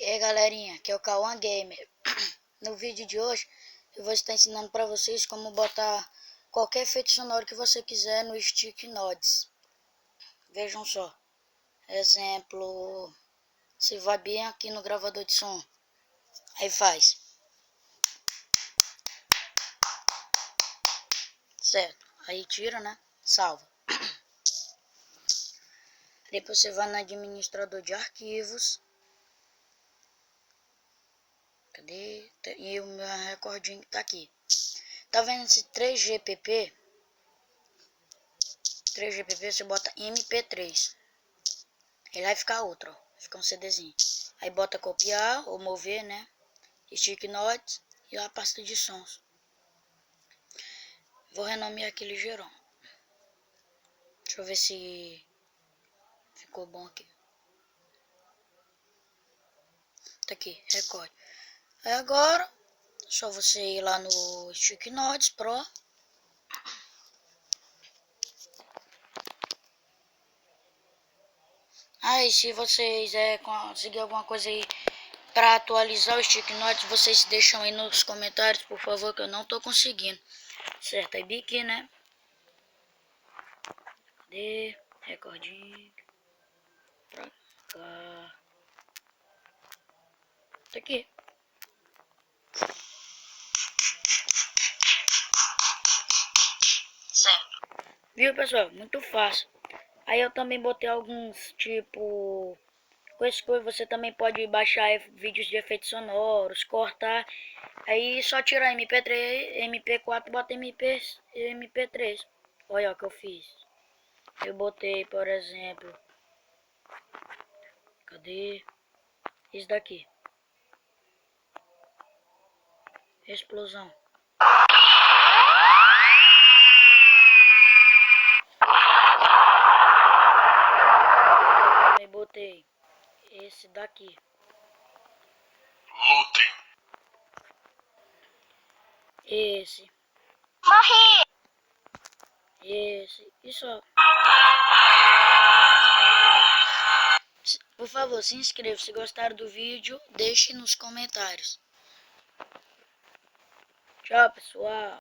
E aí galerinha, aqui é o Cauã Gamer. No vídeo de hoje eu vou estar ensinando para vocês como botar qualquer efeito sonoro que você quiser no Stick Nodes. Vejam só, exemplo, você vai bem aqui no gravador de som, aí faz, certo, aí tira, né, salva. Depois você vai no administrador de arquivos. Cadê? E o meu recordinho tá aqui. Tá vendo esse 3GPP? 3GPP você bota MP3. Ele vai ficar outro, ó. Fica um CDzinho. Aí bota copiar ou mover, né? Stick Notes e a pasta de sons. Vou renomear aqui ligeirão. Deixa eu ver se ficou bom aqui. Tá aqui, recorde. Aí agora, só você ir lá no Stick Notes Pro. Aí se vocês conseguir alguma coisa aí para atualizar o Stick Notes, vocês deixam aí nos comentários, por favor, que eu não tô conseguindo. Certo, aí bique, né? Cadê? Recordinho. Pra cá. Tá aqui. Certo. Viu, pessoal? Muito fácil. Aí eu também botei alguns, tipo... Com esse coisa você também pode baixar vídeos de efeitos sonoros, cortar. Aí só tirar MP3, MP4, bota MP3. Olha o que eu fiz. Eu botei, por exemplo... Cadê? Isso daqui. Explosão. Aí botei esse daqui. Lutem. Esse. Morri! Esse. E só. Por favor, se inscreva. Se gostaram do vídeo, deixe nos comentários. Tchau, pessoal.